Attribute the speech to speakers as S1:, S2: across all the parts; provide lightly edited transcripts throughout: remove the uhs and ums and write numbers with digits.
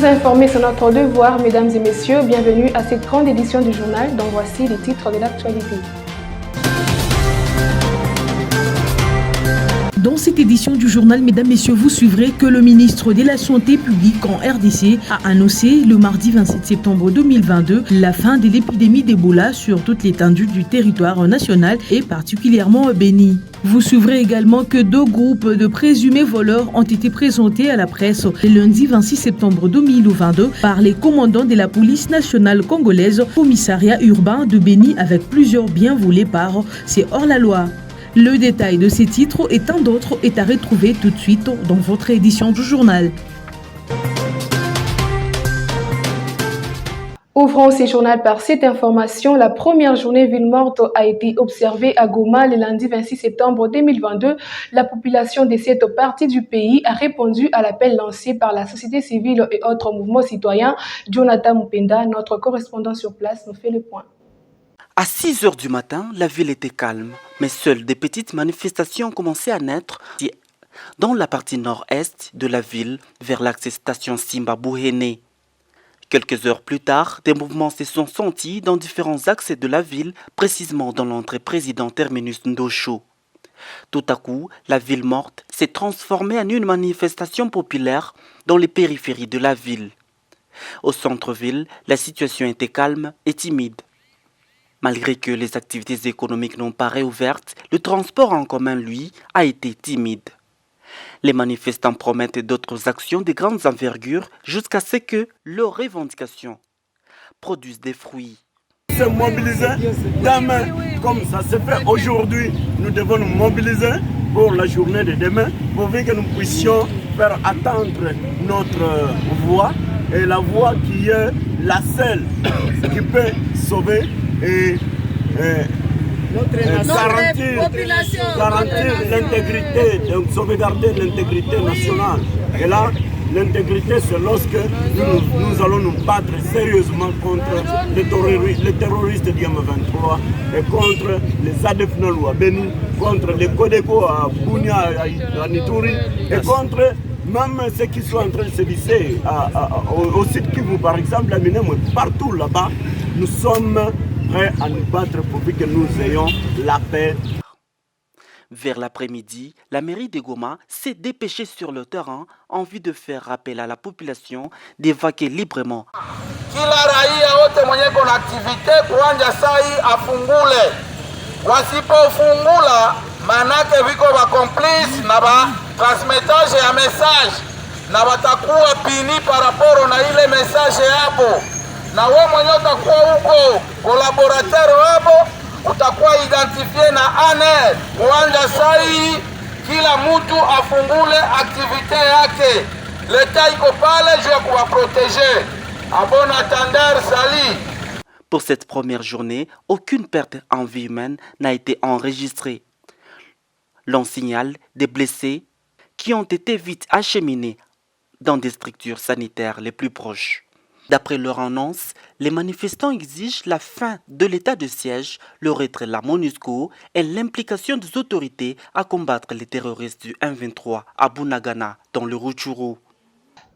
S1: Vous informer, c'est notre devoir, mesdames et messieurs. Bienvenue à cette grande édition du journal, dont voici les titres de l'actualité.
S2: Dans cette édition du journal, mesdames, messieurs, vous suivrez que le ministre de la Santé publique en RDC a annoncé le mardi 27 septembre 2022 la fin de l'épidémie d'Ebola sur toute l'étendue du territoire national et particulièrement au Béni. Vous suivrez également que 2 groupes de présumés voleurs ont été présentés à la presse le lundi 26 septembre 2022 par les commandants de la police nationale congolaise, commissariat urbain de Béni, avec plusieurs biens volés par ces hors-la-loi. Le détail de ces titres et tant d'autres est à retrouver tout de suite dans votre édition du journal.
S1: Ouvrons ce journal par cette information. La première journée ville morte a été observée à Goma le lundi 26 septembre 2022. La population de cette partie du pays a répondu à l'appel lancé par la société civile et autres mouvements citoyens. Jonathan Mupenda, notre correspondant sur place, nous fait le point.
S3: À 6 heures du matin, la ville était calme, mais seules des petites manifestations commençaient à naître dans la partie nord-est de la ville, vers l'axe station Simba-Bouhéné. Quelques heures plus tard, des mouvements se sont sentis dans différents axes de la ville, précisément dans l'entrée président terminus Ndosho. Tout à coup, la ville morte s'est transformée en une manifestation populaire dans les périphéries de la ville. Au centre-ville, la situation était calme et timide. Malgré que les activités économiques n'ont pas réouvertes, le transport en commun, lui, a été timide. Les manifestants promettent d'autres actions de grandes envergures jusqu'à ce que leurs revendications produisent des fruits.
S4: Se mobiliser demain, comme ça se fait aujourd'hui, nous devons nous mobiliser pour la journée de demain, pour que nous puissions faire attendre notre voix, et la voix qui est la seule qui peut sauver et garantir l'intégrité, donc sauvegarder l'intégrité nationale. Et là, l'intégrité, c'est lorsque nous allons nous battre sérieusement contre les terroristes du M23 et contre les ADF Nalou à Béni, contre les Kodeko à Bounia, à Nitouri, et contre même ceux qui sont en train de se visser au site Kivu, par exemple, à Minem, partout là-bas, nous sommes prêts à nous battre pour que nous ayons la paix.
S3: Vers l'après-midi, la mairie de Goma s'est dépêchée sur le terrain en vue de faire appel à la population d'évacuer librement.
S5: Kila raia wote mwenye kuna activite kuanja sai afungule. Wasipofungula manake viko ba complice na ba transmettage ya message na watakuwa pini par rapport na ile message hapo. Na wewe mwenyewe utakuwa huko collaborateur hapo, utakuwa identifié na ANR. Kuanja sai kila mtu afungule activité yake. L'État iko pale je kuwa protéger. A bon attendeur, salut.
S3: Pour cette première journée, aucune perte en vie humaine n'a été enregistrée. L'on signale des blessés qui ont été vite acheminés dans des structures sanitaires les plus proches. D'après leur annonce, les manifestants exigent la fin de l'état de siège, le retrait de la MONUSCO et l'implication des autorités à combattre les terroristes du M23 à Bunagana dans le Rutshuru.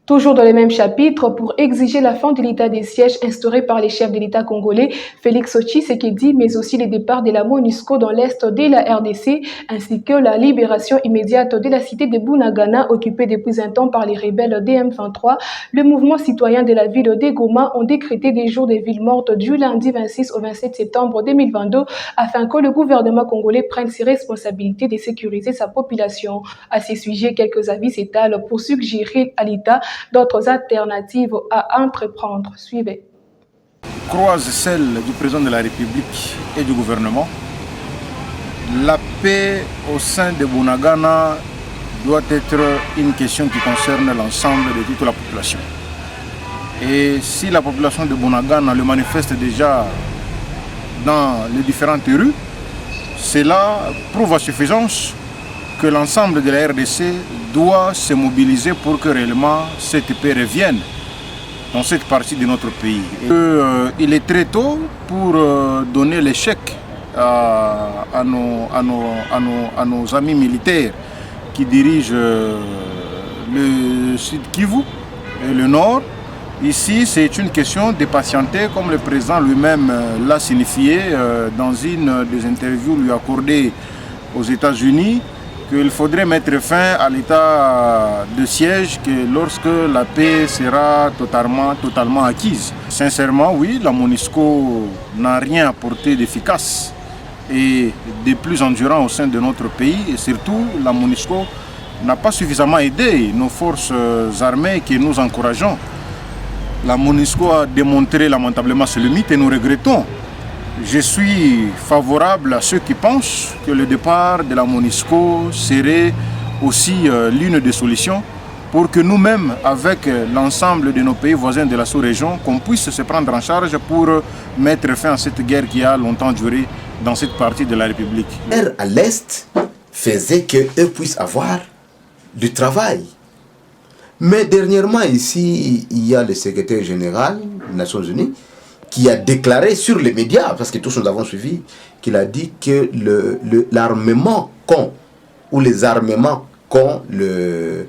S1: Toujours dans le même chapitre, pour exiger la fin de l'état des sièges instauré par les chefs de l'État congolais, Félix Tshisekedi, mais aussi le départ de la MONUSCO dans l'est de la RDC, ainsi que la libération immédiate de la cité de Bunagana, occupée depuis un temps par les rebelles DM23, le mouvement citoyen de la ville de Goma ont décrété des jours de ville morte du lundi 26 au 27 septembre 2022, afin que le gouvernement congolais prenne ses responsabilités de sécuriser sa population. À ce sujet, quelques avis s'étalent pour suggérer à l'État d'autres alternatives à entreprendre. Suivez.
S6: Croise celle du président de la République et du gouvernement. La paix au sein de Bunagana doit être une question qui concerne l'ensemble de toute la population. Et si la population de Bunagana le manifeste déjà dans les différentes rues, cela prouve à suffisance que l'ensemble de la RDC doit se mobiliser pour que réellement cette paix revienne dans cette partie de notre pays. Il est très tôt pour donner l'échec à nos amis militaires qui dirigent le sud Kivu et le nord, Ici, c'est une question de patienter, comme le président lui-même l'a signifié dans une des interviews lui accordées aux États-Unis, qu'il faudrait mettre fin à l'état de siège que lorsque la paix sera totalement acquise. Sincèrement, oui, la MONUSCO n'a rien apporté d'efficace et de plus endurant au sein de notre pays. Et surtout, la MONUSCO n'a pas suffisamment aidé nos forces armées que nous encourageons. La MONUSCO a démontré lamentablement ce limite et nous regrettons. Je suis favorable à ceux qui pensent que le départ de la MONUSCO serait aussi l'une des solutions pour que nous-mêmes, avec l'ensemble de nos pays voisins de la sous-région, qu'on puisse se prendre en charge pour mettre fin à cette guerre qui a longtemps duré dans cette partie de la République.
S7: La guerre à l'Est faisait qu'eux puissent avoir du travail. Mais dernièrement, ici, il y a le secrétaire général des Nations Unies qui a déclaré sur les médias, parce que tous nous avons suivi, qu'il a dit que l'armement qu'ont, ou les armements qu'ont le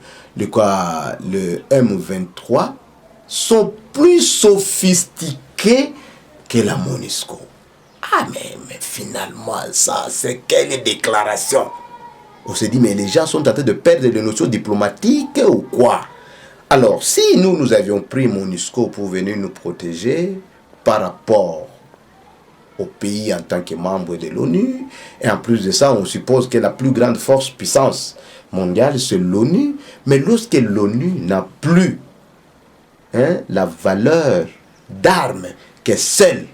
S7: M23 sont plus sophistiqués que la MONUSCO. Ah mais finalement, ça, c'est quelle déclaration? On se dit, mais les gens sont en train de perdre les notions diplomatiques ou quoi? Alors, si nous avions pris MONUSCO pour venir nous protéger par rapport au pays en tant que membre de l'ONU, et en plus de ça, on suppose que la plus grande force puissance mondiale, c'est l'ONU, mais lorsque l'ONU n'a plus la valeur d'armes que celle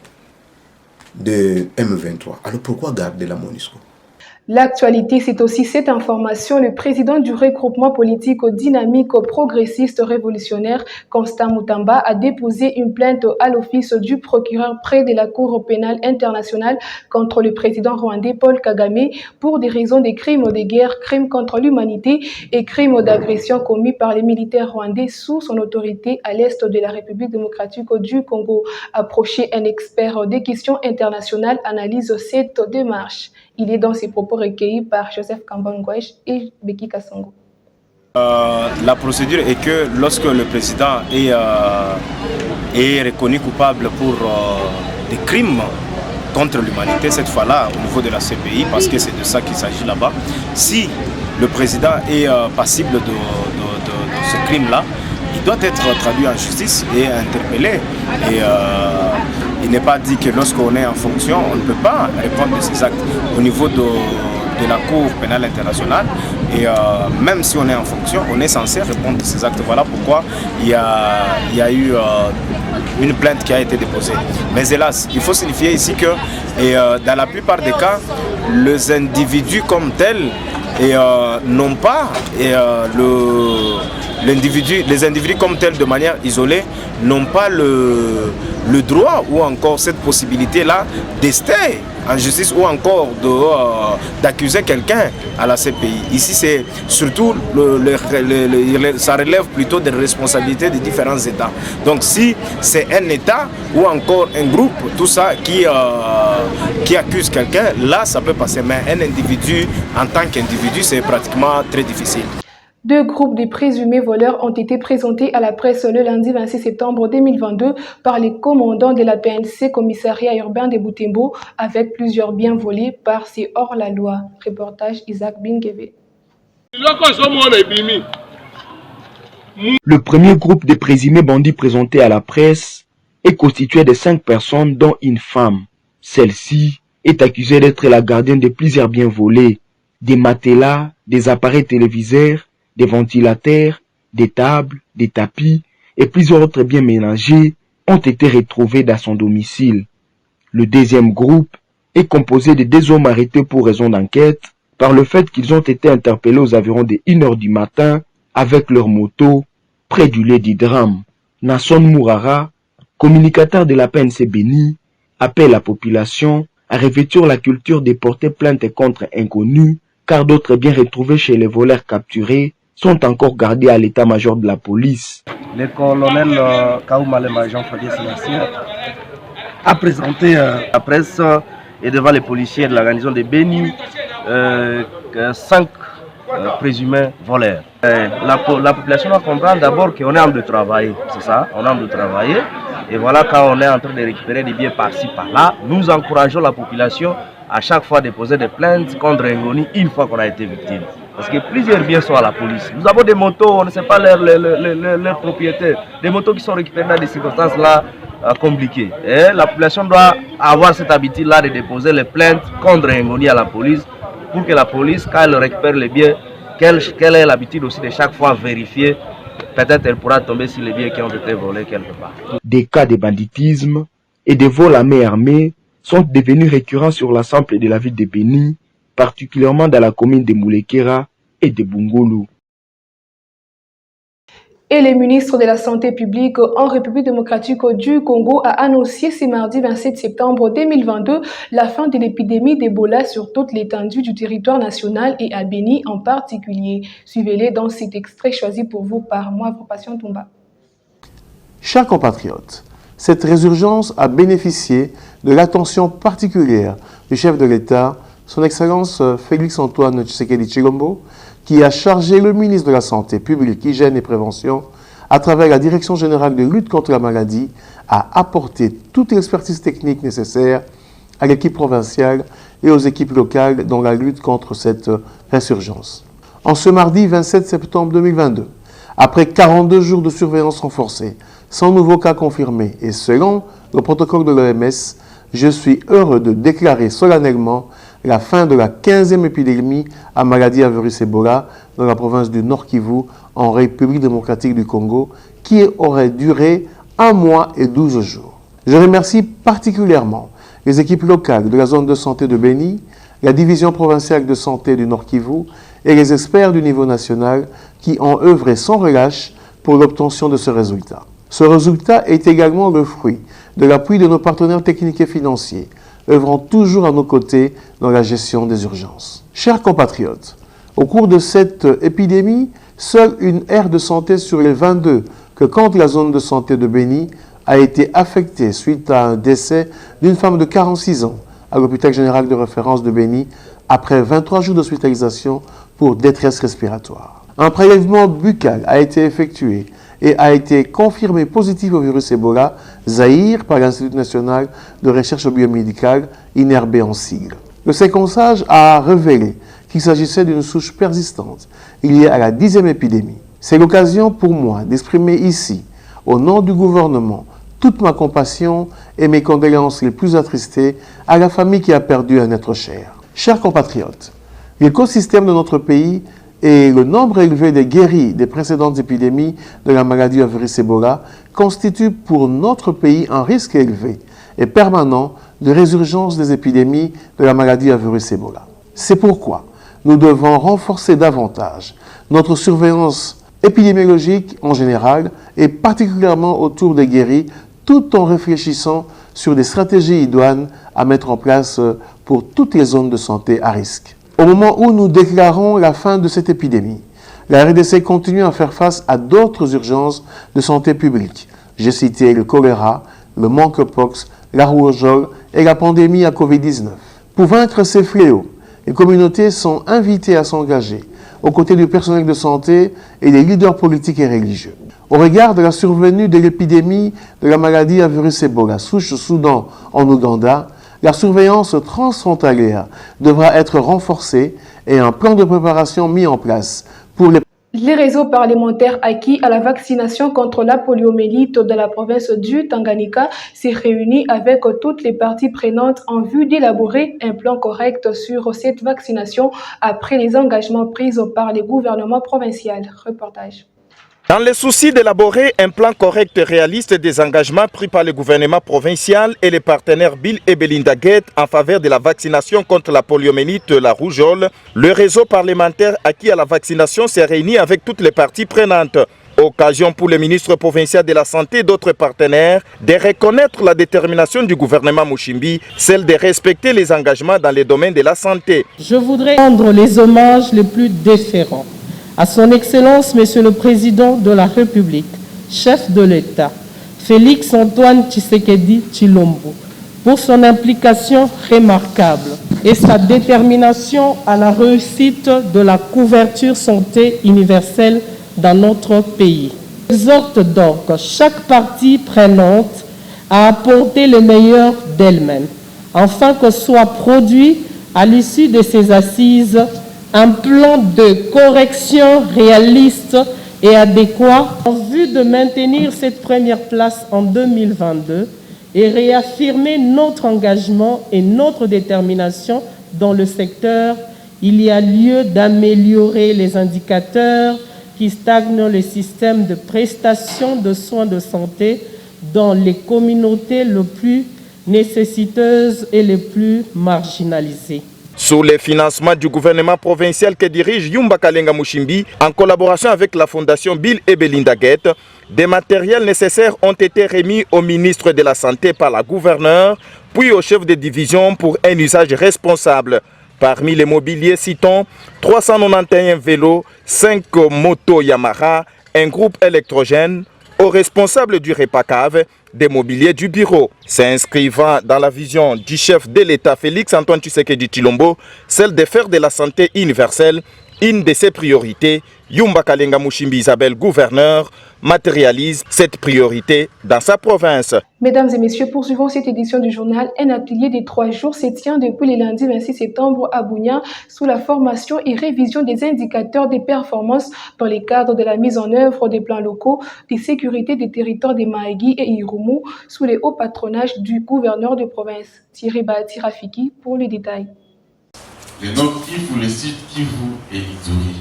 S7: de M23, alors pourquoi garder la MONUSCO?
S1: L'actualité, c'est aussi cette information. Le président du regroupement politique dynamique progressiste révolutionnaire, Constant Mutamba, a déposé une plainte à l'office du procureur près de la Cour pénale internationale contre le président rwandais Paul Kagame pour des raisons de crimes de guerre, crimes contre l'humanité et crimes d'agression commis par les militaires rwandais sous son autorité à l'est de la République démocratique du Congo. Approché, un expert des questions internationales analyse cette démarche. Il est dans ses propos recueillis par Joseph Kambangouèche et Beki Kassongo.
S8: La procédure est que lorsque le président est reconnu coupable pour des crimes contre l'humanité, cette fois-là au niveau de la CPI, parce que c'est de ça qu'il s'agit là-bas, si le président est passible de ce crime-là, il doit être traduit en justice et interpellé. Et il n'est pas dit que lorsqu'on est en fonction, on ne peut pas répondre de ces actes au niveau de la Cour pénale internationale. Et même si on est en fonction, on est censé répondre de ces actes. Voilà pourquoi il y a eu une plainte qui a été déposée. Mais hélas, il faut signifier ici que dans la plupart des cas, les individus comme tels n'ont pas les individus comme tels de manière isolée n'ont pas le droit ou encore cette possibilité-là d'ester en justice ou encore d'accuser quelqu'un à la CPI. Ici, c'est surtout, ça relève plutôt des responsabilités des différents États. Donc si c'est un État ou encore un groupe, tout ça, qui accuse quelqu'un, là, ça peut passer. Mais un individu, en tant qu'individu, c'est pratiquement très difficile.
S1: Deux groupes de présumés voleurs ont été présentés à la presse le lundi 26 septembre 2022 par les commandants de la PNC, commissariat urbain de Butembo, avec plusieurs biens volés par ces hors-la-loi. Reportage Isaac Bingebe.
S9: Le premier groupe de présumés bandits présentés à la presse est constitué de 5 personnes, dont une femme. Celle-ci est accusée d'être la gardienne de plusieurs biens volés, des matelas, des appareils téléviseurs, des ventilateurs, des tables, des tapis et plusieurs autres biens ménagers ont été retrouvés dans son domicile. Le deuxième groupe est composé de 2 hommes arrêtés pour raison d'enquête par le fait qu'ils ont été interpellés aux environs de 1h du matin avec leur moto près du lieu du drame. Nasson Mourara, communicateur de la PNC Béni, appelle la population à revêtir la culture de porter plainte contre inconnus car d'autres biens retrouvés chez les voleurs capturés sont encore gardés à l'état-major de la police.
S10: Le colonel Kaoumalema Jean-Fabien Sénassier a présenté à la presse et devant les policiers de la garnison de Béni 5 présumés voleurs. La population doit comprendre d'abord qu'on est en train de travailler, c'est ça, on est en train de travailler. Et voilà, quand on est en train de récupérer des biens par-ci, par-là, nous encourageons la population à chaque fois déposer des plaintes contre Ngoni une fois qu'on a été victime. Parce que plusieurs biens sont à la police. Nous avons des motos, on ne sait pas leurs propriétaires. Des motos qui sont récupérées dans des circonstances là compliquées. Et la population doit avoir cette habitude-là de déposer les plaintes contre Ngoni à la police pour que la police, quand elle récupère les biens, qu'elle ait l'habitude aussi de chaque fois vérifier. Peut-être elle pourra tomber sur les biens qui ont été volés quelque part.
S9: Des cas de banditisme et de vols à main armée sont devenus récurrents sur l'ensemble de la ville de Béni, particulièrement dans la commune de Moulekera et de Bungulu.
S1: Et le ministre de la Santé publique en République démocratique du Congo a annoncé ce mardi 27 septembre 2022 la fin de l'épidémie d'Ebola sur toute l'étendue du territoire national et à Béni en particulier. Suivez-les dans cet extrait choisi pour vous par moi, votre patient Toumba.
S11: Chers compatriotes, cette résurgence a bénéficié de l'attention particulière du chef de l'État, son Excellence Félix-Antoine Tshisekedi Tshilombo, qui a chargé le ministre de la Santé publique, Hygiène et Prévention, à travers la Direction générale de lutte contre la maladie, à apporter toute l'expertise technique nécessaire à l'équipe provinciale et aux équipes locales dans la lutte contre cette résurgence. En ce mardi 27 septembre 2022, après 42 jours de surveillance renforcée, sans nouveaux cas confirmés et selon le protocole de l'OMS, je suis heureux de déclarer solennellement la fin de la 15e épidémie à maladie à virus Ebola dans la province du Nord Kivu en République démocratique du Congo qui aurait duré 1 mois et 12 jours. Je remercie particulièrement les équipes locales de la zone de santé de Béni, la division provinciale de santé du Nord Kivu et les experts du niveau national qui ont œuvré sans relâche pour l'obtention de ce résultat. Ce résultat est également le fruit de l'appui de nos partenaires techniques et financiers, œuvrant toujours à nos côtés dans la gestion des urgences. Chers compatriotes, au cours de cette épidémie, seule une aire de santé sur les 22 que compte la zone de santé de Béni a été affectée suite à un décès d'une femme de 46 ans à l'hôpital général de référence de Béni après 23 jours d'hospitalisation pour détresse respiratoire. Un prélèvement buccal a été effectué et a été confirmé positif au virus Ebola, Zaïre, par l'Institut national de recherche biomédicale, INRB en sigle. Le séquençage a révélé qu'il s'agissait d'une souche persistante liée à la 10e épidémie. C'est l'occasion pour moi d'exprimer ici, au nom du gouvernement, toute ma compassion et mes condoléances les plus attristées à la famille qui a perdu un être cher. Chers compatriotes, l'écosystème de notre pays et le nombre élevé des guéris des précédentes épidémies de la maladie à virus Ebola constituent pour notre pays un risque élevé et permanent de résurgence des épidémies de la maladie à virus Ebola. C'est pourquoi nous devons renforcer davantage notre surveillance épidémiologique en général et particulièrement autour des guéris, tout en réfléchissant sur des stratégies idoines à mettre en place pour toutes les zones de santé à risque. Au moment où nous déclarons la fin de cette épidémie, la RDC continue à faire face à d'autres urgences de santé publique. J'ai cité le choléra, le monkeypox, la rougeole et la pandémie à Covid-19. Pour vaincre ces fléaux, les communautés sont invitées à s'engager aux côtés du personnel de santé et des leaders politiques et religieux. Au regard de la survenue de l'épidémie de la maladie à virus Ebola, souche Soudan en Ouganda, la surveillance transfrontalière devra être renforcée et un plan de préparation mis en place pour
S1: les réseaux parlementaires acquis à la vaccination contre la poliomyélite de la province du Tanganyika s'est réuni avec toutes les parties prenantes en vue d'élaborer un plan correct sur cette vaccination après les engagements pris par les gouvernements provinciaux. Reportage.
S12: Dans le souci d'élaborer un plan correct et réaliste des engagements pris par le gouvernement provincial et les partenaires Bill et Belinda Gates en faveur de la vaccination contre la poliomyélite de la rougeole, le réseau parlementaire acquis à la vaccination s'est réuni avec toutes les parties prenantes. Occasion pour le ministre provincial de la Santé et d'autres partenaires de reconnaître la détermination du gouvernement Mouchimbi, celle de respecter les engagements dans les domaines de la santé.
S13: Je voudrais rendre les hommages les plus déférents à son Excellence, Monsieur le Président de la République, chef de l'État, Félix-Antoine Tshisekedi Tshilombo, pour son implication remarquable et sa détermination à la réussite de la couverture santé universelle dans notre pays. J'exhorte donc chaque partie prenante à apporter le meilleur d'elle-même, afin que soit produit à l'issue de ces assises un plan de correction réaliste et adéquat en vue de maintenir cette première place en 2022 et réaffirmer notre engagement et notre détermination dans le secteur. Il y a lieu d'améliorer les indicateurs qui stagnent le système de prestation de soins de santé dans les communautés les plus nécessiteuses et les plus marginalisées.
S12: Sous les financements du gouvernement provincial que dirige Yumba Kalenga Mushimbi, en collaboration avec la fondation Bill et Belinda Gates, des matériels nécessaires ont été remis au ministre de la Santé par la gouverneure, puis au chef de division pour un usage responsable. Parmi les mobiliers, citons 391 vélos, 5 motos Yamaha, un groupe électrogène, au responsable du REPACAV, des mobiliers du bureau. S'inscrivant dans la vision du chef de l'État Félix Antoine Tshisekedi Tshilombo, celle de faire de la santé universelle une de ses priorités, Yumba Kalenga Mushimbi Isabelle, gouverneur, matérialise cette priorité dans sa province.
S1: Mesdames et messieurs, poursuivons cette édition du journal. Un atelier de 3 jours se tient depuis le lundi 26 septembre à Bunia sous la formation et révision des indicateurs des performances dans le cadre de la mise en œuvre des plans locaux de sécurité des territoires de Mahagi et Irumu sous le haut patronage du gouverneur de province. Thierry Bahati Rafiki pour les détails.
S14: Le Nord Kivu, le Sud Kivu et Ituri.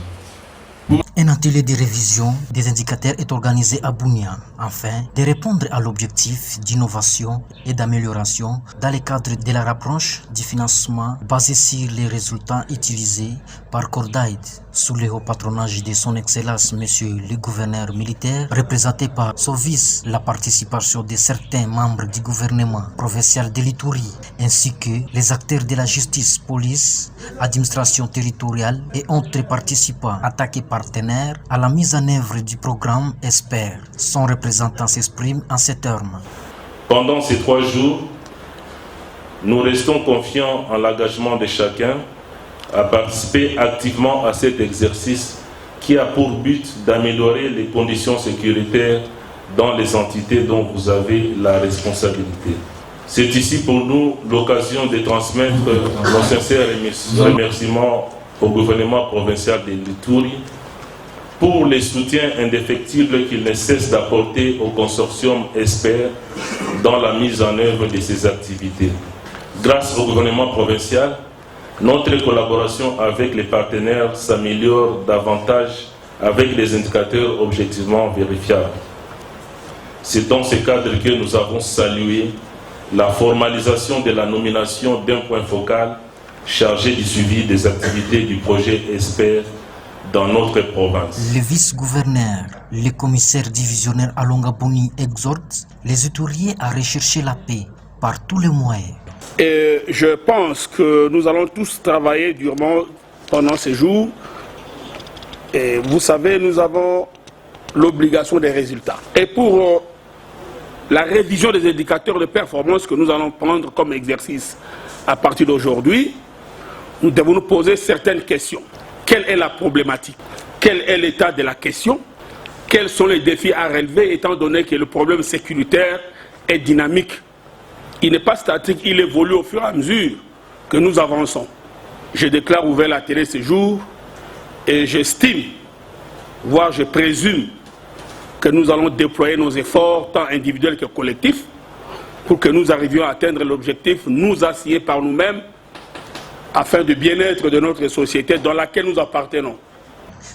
S15: Un atelier de révision des indicateurs est organisé à Bunia afin de répondre à l'objectif d'innovation et d'amélioration dans le cadre de la rapproche du financement basé sur les résultats utilisés par Cordaid sous le haut patronage de son Excellence Monsieur le gouverneur militaire, représenté par Sovis, la participation de certains membres du gouvernement provincial de l'Ituri, ainsi que les acteurs de la justice, police, administration territoriale et autres participants attaqués partenaires à la mise en œuvre du programme ESPER. Son représentant s'exprime en ces termes.
S16: Pendant ces 3 jours, nous restons confiants en l'engagement de chacun à participer activement à cet exercice qui a pour but d'améliorer les conditions sécuritaires dans les entités dont vous avez la responsabilité. C'est ici pour nous l'occasion de transmettre nos sincères remerciements au gouvernement provincial de l'Ituri pour les soutiens indéfectibles qu'il ne cesse d'apporter au consortium ESPER dans la mise en œuvre de ses activités. Grâce au gouvernement provincial, notre collaboration avec les partenaires s'améliore davantage avec des indicateurs objectivement vérifiables. C'est dans ce cadre que nous avons salué la formalisation de la nomination d'un point focal chargé du suivi des activités du projet ESPER dans notre province.
S15: Le vice-gouverneur, le commissaire divisionnaire Alongabuni exhorte les Ituriens à rechercher la paix par tous les moyens.
S17: Et je pense que nous allons tous travailler durement pendant ces jours. Et vous savez, nous avons l'obligation des résultats. Et pour la révision des indicateurs de performance que nous allons prendre comme exercice à partir d'aujourd'hui, nous devons nous poser certaines questions. Quelle est la problématique? Quel est l'état de la question? Quels sont les défis à relever étant donné que le problème sécuritaire est dynamique? Il n'est pas statique, il évolue au fur et à mesure que nous avançons. Je déclare ouvert la télé ce jour et j'estime, voire je présume, que nous allons déployer nos efforts, tant individuels que collectifs, pour que nous arrivions à atteindre l'objectif nous assigné par nous-mêmes afin du bien-être de notre société dans laquelle nous appartenons.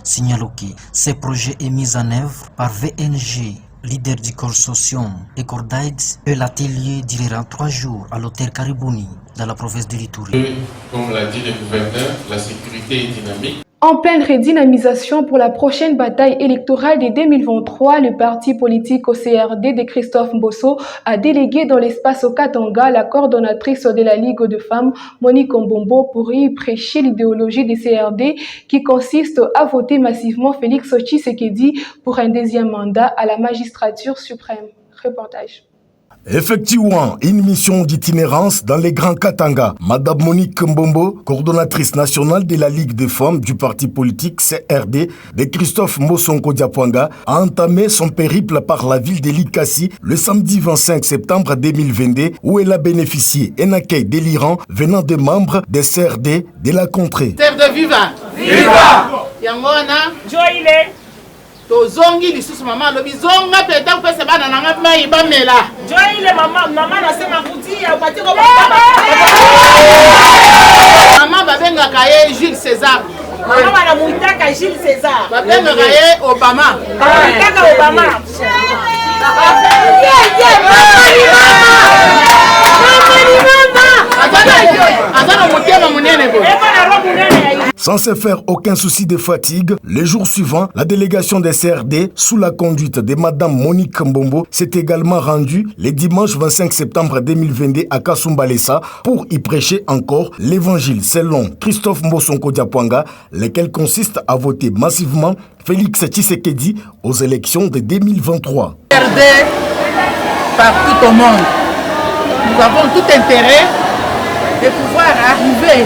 S15: Signalons que ce projet est mis en œuvre par VNG, leader du consortium et Cordaid, et l'atelier durera 3 jours à l'hôtel Karibuni, dans la province de l'Ituri.
S14: Comme l'a dit le gouverneur, la sécurité est dynamique.
S1: En pleine redynamisation pour la prochaine bataille électorale de 2023, le parti politique au CRD de Christophe Mbosso a délégué dans l'espace au Katanga la coordonnatrice de la Ligue de femmes, Monique Mbombo, pour y prêcher l'idéologie des CRD qui consiste à voter massivement Félix Tshisekedi pour un 2e mandat à la magistrature suprême. Reportage.
S18: Effectivement, une mission d'itinérance dans les Grands Katanga. Madame Monique Mbombo, coordonnatrice nationale de la Ligue des femmes du parti politique CRD de Christophe Mbosonko Diapwanga, a entamé son périple par la ville de Likasi le samedi 25 septembre 2022 où elle a bénéficié d'un accueil délirant venant des membres des CRD de la contrée.
S19: CRD viva! Viva! Yangona! Joile! Tozongi lisusu mama lobi zonga peta kupesa bana nanga mai bamela. Joile mama nasema kutia upatiko baba. Mama babenga kaye Jules César. Mama wanamuitaka Jules César. Babenga kaye Obama. Babenga Obama.
S18: Sans se faire aucun souci de fatigue, les jours suivants, la délégation des CRD, sous la conduite de Madame Monique Mbombo, s'est également rendue le dimanche 25 septembre 2022 à Kasumbalesa pour y prêcher encore l'évangile selon Christophe Mbosonko Diapwanga, lequel consiste à voter massivement Félix Tshisekedi aux élections de 2023.
S19: CRD partout au monde, nous avons tout intérêt de pouvoir arriver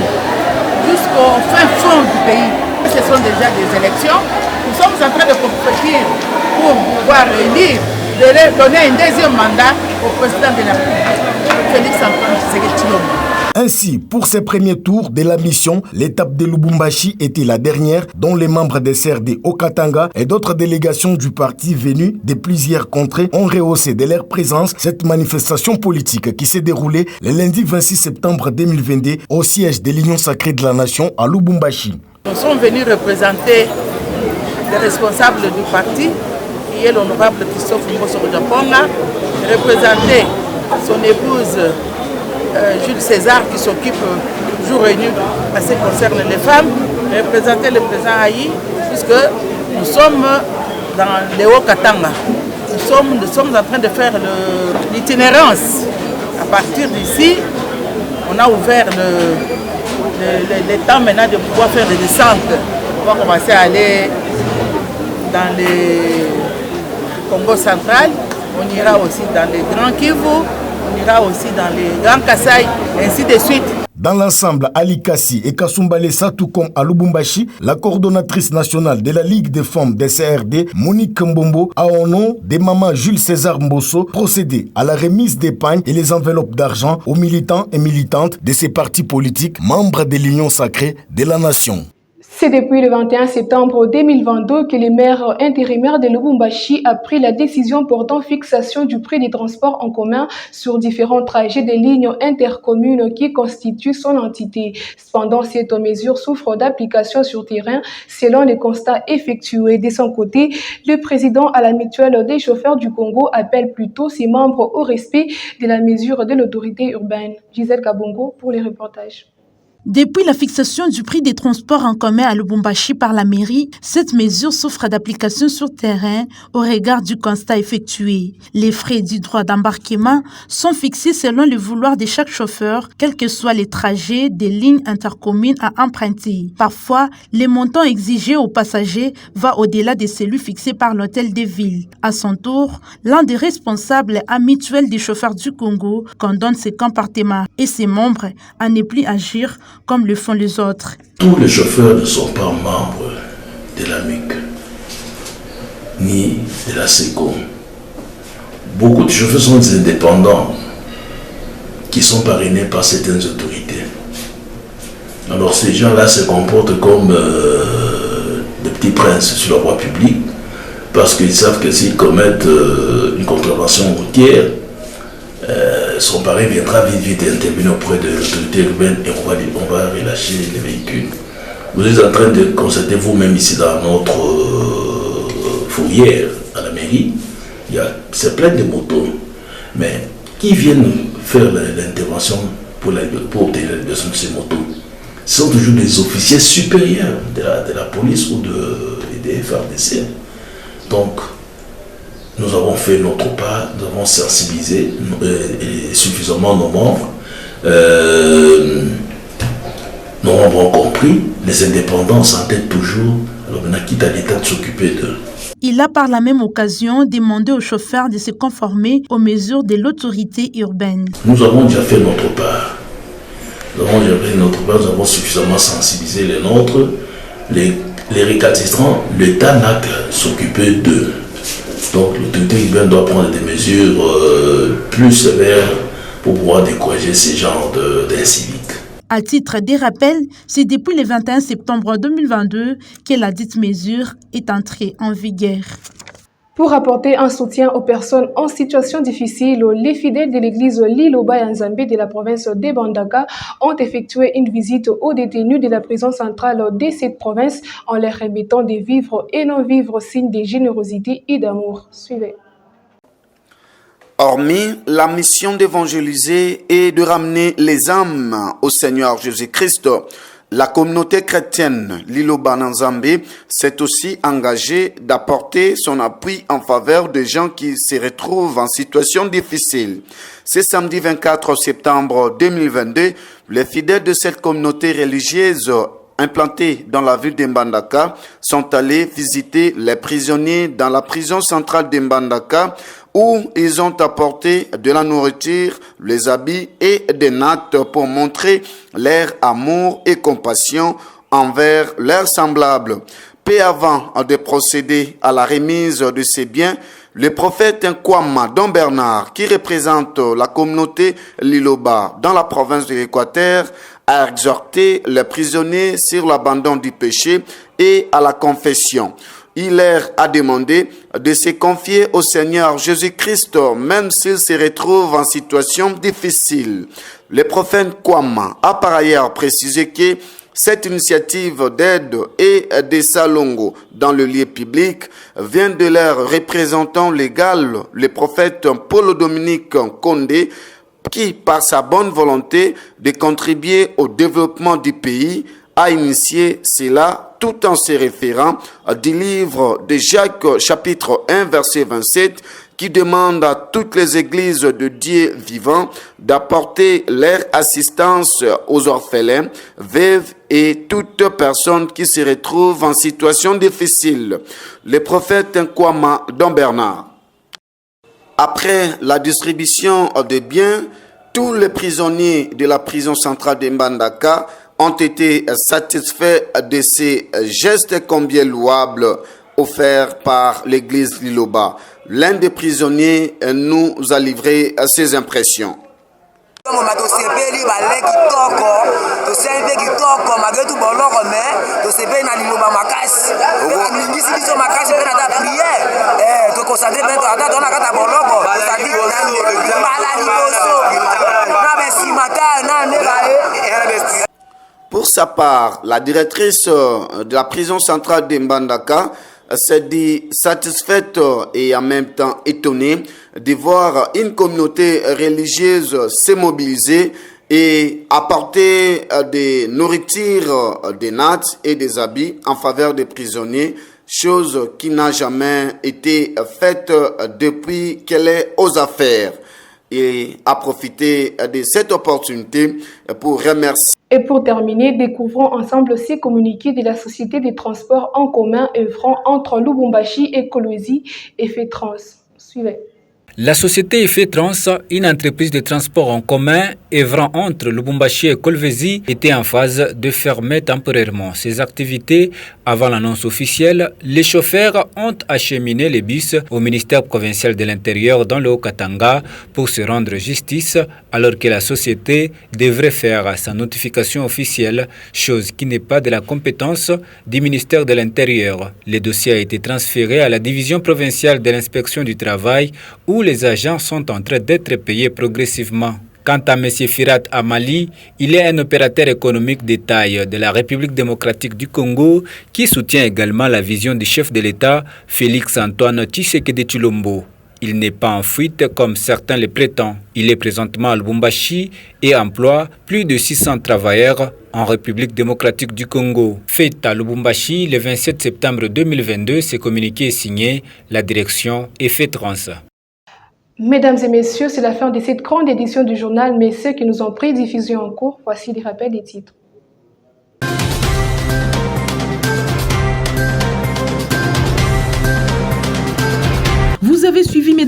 S19: jusqu'au fin fond du pays. Ce sont déjà des élections. Nous sommes en train de compétir pour pouvoir élire, de donner un deuxième mandat au président de la République, Félix Antoine Tshisekedi Tshilombo.
S18: Ainsi, pour ces premiers tours de la mission, l'étape de Lubumbashi était la dernière, dont les membres des CRD au Katanga et d'autres délégations du parti venues de plusieurs contrées ont rehaussé de leur présence cette manifestation politique qui s'est déroulée le lundi 26 septembre 2022 au siège de l'Union sacrée de la Nation à Lubumbashi.
S19: Nous sommes venus représenter les responsables du parti, qui est l'honorable Christophe Mbosonko Diapwanga, représenter son épouse Jules César qui s'occupe jour et nuit à ce qui concerne les femmes, représenter le président Aïe, puisque nous sommes dans les Hauts-Katanga. Nous sommes en train de faire l'itinérance. À partir d'ici, on a ouvert le temps maintenant de pouvoir faire des descentes. On va commencer à aller dans le Congo central, on ira aussi dans les Grands Kivu, on ira aussi dans les Grands Kasaï, ainsi de suite.
S18: Dans l'ensemble, à Likasi et Kasumbalesa, tout comme à Lubumbashi, la coordonnatrice nationale de la Ligue des femmes des CRD, Monique Mbombo, a au nom des mamans Jules César Mbosso procédé à la remise des pagnes et les enveloppes d'argent aux militants et militantes de ces partis politiques, membres de l'Union sacrée de la Nation.
S1: C'est depuis le 21 septembre 2022 que le maire intérimaire de Lubumbashi a pris la décision portant fixation du prix des transports en commun sur différents trajets des lignes intercommunes qui constituent son entité. Cependant, cette mesure souffre d'application sur terrain selon les constats effectués. De son côté, le président à la mutuelle des chauffeurs du Congo appelle plutôt ses membres au respect de la mesure de l'autorité urbaine. Gisèle Kabongo pour les reportages.
S20: Depuis la fixation du prix des transports en commun à Lubumbashi par la mairie, cette mesure souffre d'application sur terrain au regard du constat effectué. Les frais du droit d'embarquement sont fixés selon le vouloir de chaque chauffeur, quels que soient les trajets des lignes intercommunes à emprunter. Parfois, les montants exigés aux passagers va au-delà de celui fixé par l'hôtel des villes. À son tour, l'un des responsables à mutuelle des chauffeurs du Congo condamne ces comportements et ses membres à ne plus agir comme le font les autres.
S21: Tous les chauffeurs ne sont pas membres de la MIC, ni de la SECO. Beaucoup de chauffeurs sont des indépendants qui sont parrainés par certaines autorités. Alors ces gens-là se comportent comme des petits princes sur la voie publique parce qu'ils savent que s'ils commettent une contravention routière, son parrain viendra vite intervenir auprès de l'autorité urbaine et on va relâcher les véhicules. Vous êtes en train de constater vous-même ici dans notre fourrière à la mairie, c'est plein de motos. Mais qui viennent faire l'intervention pour obtenir la libération de ces motos? Ce sont toujours des officiers supérieurs de la police ou des FARDC. Donc, nous avons fait notre part, nous avons sensibilisé suffisamment nos membres. Nos membres ont compris, les indépendants s'entêtent toujours Alors maintenant, quitte à l'État de s'occuper d'eux.
S20: Il a par la même occasion demandé aux chauffeurs de se conformer aux mesures de l'autorité urbaine.
S21: Nous avons déjà fait notre part. Nous avons suffisamment sensibilisé les nôtres. Les récalcitrants, l'État n'a qu'à s'occuper d'eux. Donc l'autorité urbaine doit prendre des mesures plus sévères pour pouvoir décourager ces genres d'inciviques.
S20: À titre de rappel, c'est depuis le 21 septembre 2022 que la dite mesure est entrée en vigueur.
S1: Pour apporter un soutien aux personnes en situation difficile, les fidèles de l'église Liloba et Nzambe de la province de Bandaka ont effectué une visite aux détenus de la prison centrale de cette province en leur remettant des vivres et non-vivres, signes de générosité et d'amour. Suivez.
S2: Hormis la mission d'évangéliser et de ramener les âmes au Seigneur Jésus-Christ, la communauté chrétienne Liloba Nzambe s'est aussi engagée d'apporter son appui en faveur des gens qui se retrouvent en situation difficile. Ce samedi 24 septembre 2022, les fidèles de cette communauté religieuse implantés dans la ville d'Mbandaka sont allés visiter les prisonniers dans la prison centrale d'Mbandaka où ils ont apporté de la nourriture, les habits et des nattes pour montrer leur amour et compassion envers leurs semblables. Peu avant de procéder à la remise de ces biens, le prophète Nkwama Don Bernard, qui représente la communauté Liloba dans la province de l'Équateur, a exhorté les prisonniers sur l'abandon du péché et à la confession. Il leur a demandé de se confier au Seigneur Jésus-Christ, même s'ils se retrouvent en situation difficile. Le prophète Nkwama a par ailleurs précisé que cette initiative d'aide et de salongo dans le lieu public vient de leur représentant légal, le prophète Paul-Dominique Condé, qui, par sa bonne volonté de contribuer au développement du pays, a initié cela tout en se référant du livre de Jacques chapitre 1 verset 27 qui demande à toutes les églises de Dieu vivant d'apporter leur assistance aux orphelins, veuves et toute personne qui se retrouve en situation difficile. Le prophète Nkwama Don Bernard. Après la distribution des biens, tous les prisonniers de la prison centrale de Mbandaka ont été satisfaits de ces gestes combien louables offerts par l'église Liloba. L'un des prisonniers nous a livré ses impressions. Pour sa part, la directrice de la prison centrale de Mbandaka s'est dit satisfaite et en même temps étonnée de voir une communauté religieuse se mobiliser et apporter des nourritures, des nattes et des habits en faveur des prisonniers, chose qui n'a jamais été faite depuis qu'elle est aux affaires. Et a profité de cette opportunité pour remercier.
S1: Et pour terminer, découvrons ensemble ces communiqués de la Société des transports en commun œuvrant entre Lubumbashi et Kolwezi et FETRANS. Suivez.
S22: La société FETRANS, une entreprise de transport en commun œuvrant entre Lubumbashi et Kolwezi, était en phase de fermer temporairement ses activités. Avant l'annonce officielle, les chauffeurs ont acheminé les bus au ministère provincial de l'Intérieur dans le Haut-Katanga pour se rendre justice, alors que la société devrait faire sa notification officielle, chose qui n'est pas de la compétence du ministère de l'Intérieur. Le dossier a été transféré à la division provinciale de l'inspection du travail où les agents sont en train d'être payés progressivement. Quant à M. Firat Amali, il est un opérateur économique de taille de la République démocratique du Congo qui soutient également la vision du chef de l'État, Félix Antoine Tshisekedi Tshilombo. Il n'est pas en fuite comme certains le prétendent. Il est présentement à Lubumbashi et emploie plus de 600 travailleurs en République démocratique du Congo. Fait à Lubumbashi le 27 septembre 2022, ce communiqué est signé la direction et FETRANS.
S1: Mesdames et messieurs, c'est la fin de cette grande édition du journal, mais ceux qui nous ont pris diffusion en cours, voici les rappels des titres.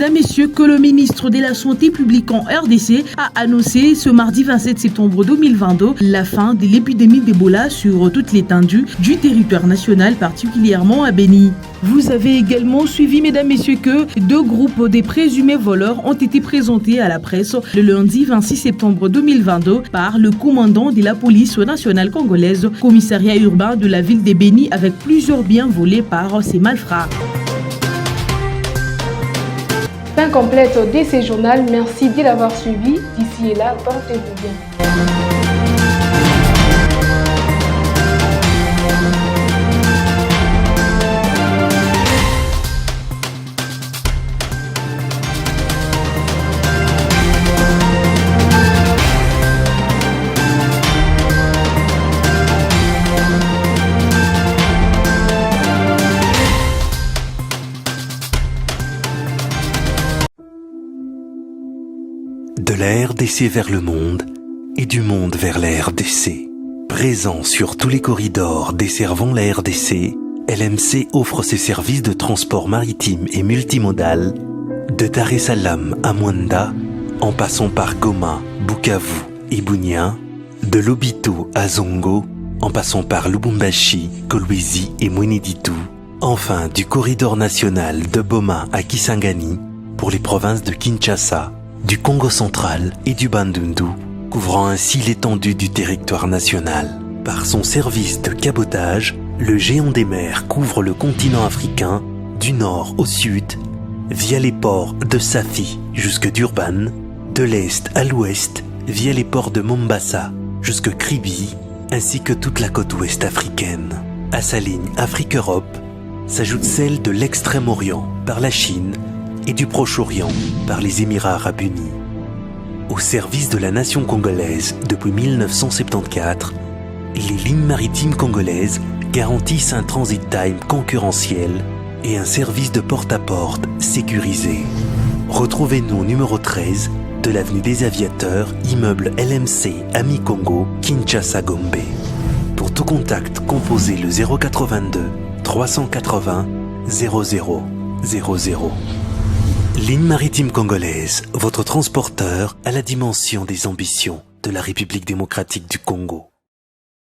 S20: mesdames, messieurs, que le ministre de la Santé publique en RDC a annoncé ce mardi 27 septembre 2022 la fin de l'épidémie d'Ebola sur toute l'étendue du territoire national, particulièrement à Beni. Vous avez également suivi, mesdames, messieurs, que 2 groupes des présumés voleurs ont été présentés à la presse le lundi 26 septembre 2022 par le commandant de la police nationale congolaise, commissariat urbain de la ville de Beni, avec plusieurs biens volés par ces malfrats.
S1: Fin complète de ces journaux. Merci de l'avoir suivi. D'ici et là, portez-vous bien.
S4: De la RDC vers le monde et du monde vers la RDC. Présent sur tous les corridors desservant la RDC, LMC offre ses services de transport maritime et multimodal de Dar es Salaam à Mwanda, en passant par Goma, Bukavu et Bunia, de Lobito à Zongo, en passant par Lubumbashi, Kolwezi et Mweneditu, enfin du corridor national de Boma à Kisangani pour les provinces de Kinshasa, du Congo central et du Bandundu, couvrant ainsi l'étendue du territoire national. Par son service de cabotage, le géant des mers couvre le continent africain du nord au sud, via les ports de Safi jusque Durban, de l'est à l'ouest, via les ports de Mombasa jusque Kribi, ainsi que toute la côte ouest africaine. À sa ligne Afrique-Europe s'ajoute celle de l'Extrême-Orient par la Chine et du Proche-Orient par les Émirats arabes unis. Au service de la nation congolaise depuis 1974, les lignes maritimes congolaises garantissent un transit time concurrentiel et un service de porte-à-porte sécurisé. Retrouvez-nous au numéro 13 de l'avenue des Aviateurs, immeuble LMC Ami Congo, Kinshasa Gombe. Pour tout contact, composez le 082 380 0000. Ligne maritime congolaise, votre transporteur à la dimension des ambitions de la République démocratique du Congo.